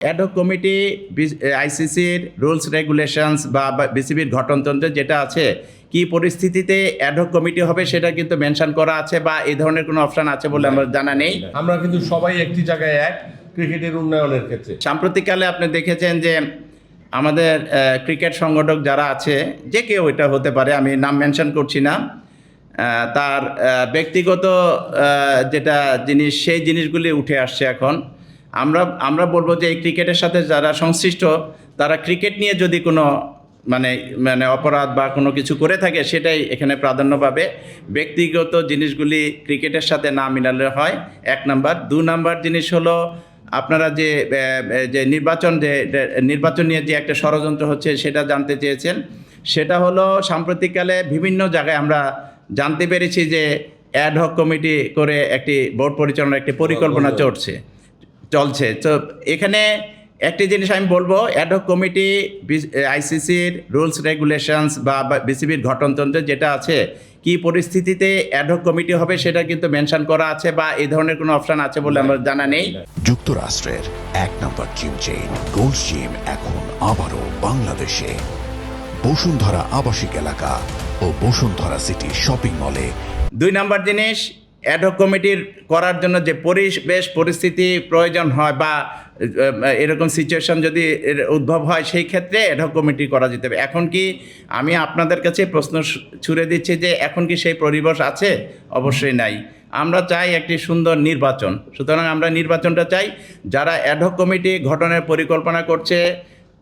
Ad hoc committee আইসিসির rules regulations বা বিসিবির গঠনতন্ত্রে যেটা আছে কি পরিস্থিতিতে অ্যাডহক কমিটি হবে সেটা কিন্তু মেনশন করা আছে বা এই ধরনের কোনো অপশন আছে বলে আমার জানা নেই। আমরা কিন্তু সবাই একটি জায়গায় এক ক্রিকেটের উন্নয়নের ক্ষেত্রে। সাম্প্রতিককালে আপনি দেখেছেন যে আমাদের ক্রিকেট সংগঠক যারা আছে, যে কেউ এটা হতে পারে, আমি নাম মেনশন করছি না, তার ব্যক্তিগত যেটা জিনিস সেই জিনিসগুলি উঠে আসছে এখন। আমরা বলবো যে এই ক্রিকেটের সাথে যারা সংশ্লিষ্ট তারা ক্রিকেট নিয়ে যদি কোনো মানে অপরাধ বা কোনো কিছু করে থাকে সেটাই এখানে প্রাধান্য পাবে। ব্যক্তিগত জিনিসগুলি ক্রিকেটের সাথে না মিলালে হয়, 1 নাম্বার। 2 নাম্বার জিনিস হলো আপনারা যে নির্বাচন নিয়ে যে একটা ষড়যন্ত্র হচ্ছে সেটা জানতে চেয়েছেন। সেটা হলো সাম্প্রতিককালে বিভিন্ন জায়গায় আমরা জানতে পেরেছি যে অ্যাডহক কমিটি করে একটি বোর্ড পরিচালনার একটি পরিকল্পনা চলছে। তো এখানে একটি জিনিস আমি বলবো, অ্যাডহক কমিটি আইসিসির রুলস রেগুলেশনস বা বিসিবির গঠনতন্ত্রে যেটা আছে কি পরিস্থিতিতে অ্যাডহক কমিটি হবে সেটা কিন্তু মেনশন করা আছে বা এই ধরনের কোনো অপশন আছে বলে আমার জানা নেই। যুক্তরাষ্ট্রের 1 নম্বর জিম চেইন গোল্ডস জিম এখন আবারও বাংলাদেশে বসুন্ধরা আবাসিক এলাকা ও বসুন্ধরা সিটি শপিং মলে। 2 নাম্বার জিনিস, অ্যাডহক কমিটির করার জন্য যে পরিবেশ পরিস্থিতি প্রয়োজন হয় বা এরকম সিচুয়েশন যদি উদ্ভব হয় সেই ক্ষেত্রে অ্যাডহক কমিটি করা যেতে হবে। এখন কি আমি আপনাদের কাছে প্রশ্ন ছুড়ে দিচ্ছি যে এখন কি সেই পরিবেশ আছে? অবশ্যই নাই। আমরা চাই একটি সুন্দর নির্বাচন, সুতরাং আমরা নির্বাচনটা চাই। যারা অ্যাডহক কমিটি গঠনের পরিকল্পনা করছে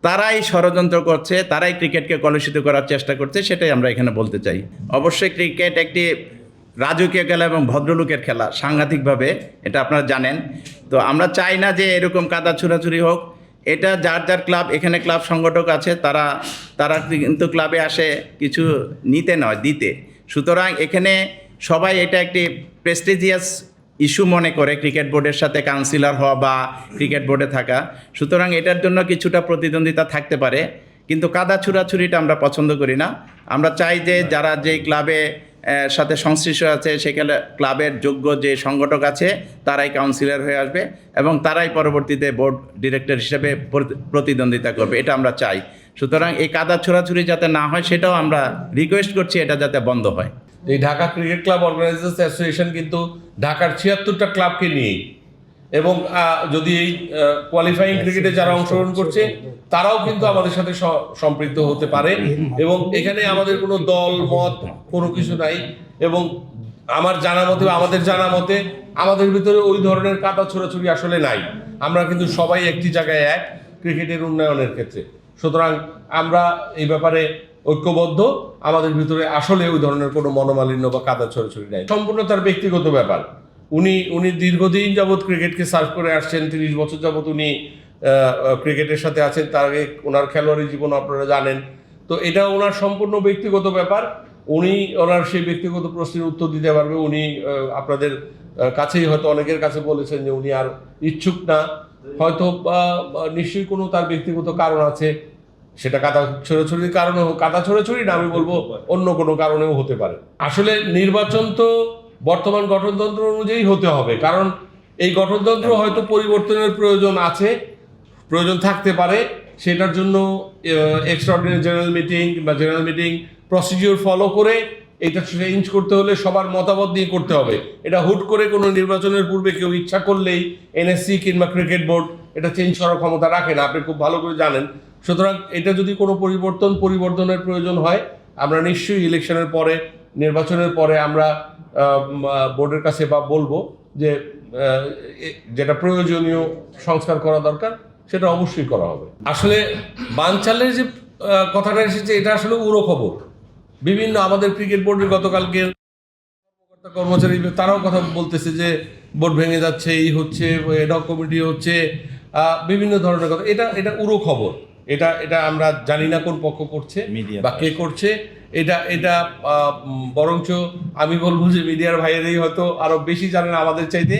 তারাই ষড়যন্ত্র করছে, তারাই ক্রিকেটকে কলুষিত করার চেষ্টা করছে, সেটাই আমরা এখানে বলতে চাই। অবশ্যই ক্রিকেট একটি রাজকীয় খেলা এবং ভদ্রলোকের খেলা সাংঘাতিকভাবে, এটা আপনারা জানেন। তো আমরা চাই না যে এরকম কাদা ছুড়াছুড়ি হোক। এটা যার যার ক্লাব, এখানে ক্লাব সংগঠক আছে, তারা কিন্তু ক্লাবে আসে কিছু নিতে নয়, দিতে। সুতরাং এখানে সবাই এটা একটি প্রেস্টিজিয়াস ইস্যু মনে করে ক্রিকেট বোর্ডের সাথে কাউন্সিলর হওয়া বা ক্রিকেট বোর্ডে থাকা। সুতরাং এটার জন্য কিছুটা প্রতিদ্বন্দ্বিতা থাকতে পারে, কিন্তু কাদা ছুড়াছুড়িটা আমরা পছন্দ করি না। আমরা চাই যে যারা যেই ক্লাবে সাথে সংশ্লিষ্ট আছে সেখানে ক্লাবের যোগ্য যে সংগঠক আছে তারাই কাউন্সিলর হয়ে আসবে এবং তারাই পরবর্তীতে বোর্ড ডিরেক্টর হিসেবে প্রতিদ্বন্দ্বিতা করবে, এটা আমরা চাই। সুতরাং এই কাদা ছোড়াছুড়ি যাতে না হয় সেটাও আমরা রিকোয়েস্ট করছি, এটা যাতে বন্ধ হয়। এই Dhaka cricket club organisers association কিন্তু ঢাকার 76টা ক্লাবকে নিয়েই, এবং যদি এই কোয়ালিফাইং ক্রিকেটে যারা অংশগ্রহণ করছে তারাও কিন্তু আমাদের সাথে সম্পৃক্ত হতে পারে, এবং এখানে আমাদের কোনো দল মত কোনো কিছু নাই। এবং আমাদের জানা মতে আমাদের ভিতরে ওই ধরনের কাদা ছোড়াছুড়ি আসলে নাই। আমরা কিন্তু সবাই একটি জায়গায় এক ক্রিকেটের উন্নয়নের ক্ষেত্রে। সুতরাং আমরা এই ব্যাপারে ঐক্যবদ্ধ, আমাদের ভিতরে আসলে ওই ধরনের কোনো মনোমালিন্য বা কাদা ছড়াছড়ি নাই। সম্পূর্ণ তার ব্যক্তিগত ব্যাপার। উনি দীর্ঘদিন যাবৎ ক্রিকেটকে সার্ভ করে আসছেন, 30 বছর যাবৎ উনি ক্রিকেটের সাথে আছেন। তার আগে ওনার খেলোয়াড়ি জীবন আপনারা জানেন। তো এটা ওনার সম্পূর্ণ ব্যক্তিগত ব্যাপার। উনি ওনার সেই ব্যক্তিগত প্রশ্নের উত্তর দিতে পারবে। উনি আপনাদের কাছেই হয়তো অনেকের কাছে বলেছেন যে উনি আর ইচ্ছুক না, হয়তো নিশ্চয়ই কোনো তার ব্যক্তিগত কারণ আছে। সেটা কাদা ছোড়াছড়ির কারণে হোক, কাদা ছোড়াছড়ি না, আমি বলবো অন্য কোনো কারণেও হতে পারে। আসলে নির্বাচন তো বর্তমান গঠনতন্ত্র অনুযায়ী হতে হবে, কারণ এই গঠনতন্ত্র হয়তো পরিবর্তনের প্রয়োজন থাকতে পারে। সেটার জন্য এক্সট্রাঅর্ডিনারি জেনারেল মিটিং বা জেনারেল মিটিং প্রসিডিওর ফলো করে এটা চেঞ্জ করতে হলে সবার মতামত দিয়ে করতে হবে। এটা হুট করে কোনো নির্বাচনের পূর্বে কেউ ইচ্ছা করলেই এনএসসি কিংবা ক্রিকেট বোর্ড এটা চেঞ্জ করার ক্ষমতা রাখে না, আপনি খুব ভালো করে জানেন। সুতরাং এটা যদি কোনো পরিবর্তনের প্রয়োজন হয়, আমরা নিশ্চয়ই ইলেকশনের পরে, নির্বাচনের পরে আমরা বোর্ডের কাছে বা বলবো যে যেটা প্রয়োজনীয় সংস্কার করা দরকার সেটা অবশ্যই করা হবে। আসলে বানচালের যে কথাটা এসেছে এটা আসলে উড়ো খবর। বিভিন্ন আমাদের ক্রিকেট বোর্ডের গতকালকে কর্মচারী তারাও কথা বলতেছে যে বোর্ড ভেঙে যাচ্ছে, এই হচ্ছে, এডহক কমিটি হচ্ছে, বিভিন্ন ধরনের কথা। এটা উড়ো খবর। এটা আমরা জানি না কোন পক্ষ করছে বা কে করছে। এটা বরঞ্চ আমি বলবো যে মিডিয়ার ভাইয়েরাই হয়তো আরো বেশি জানেন আমাদের চাইতে।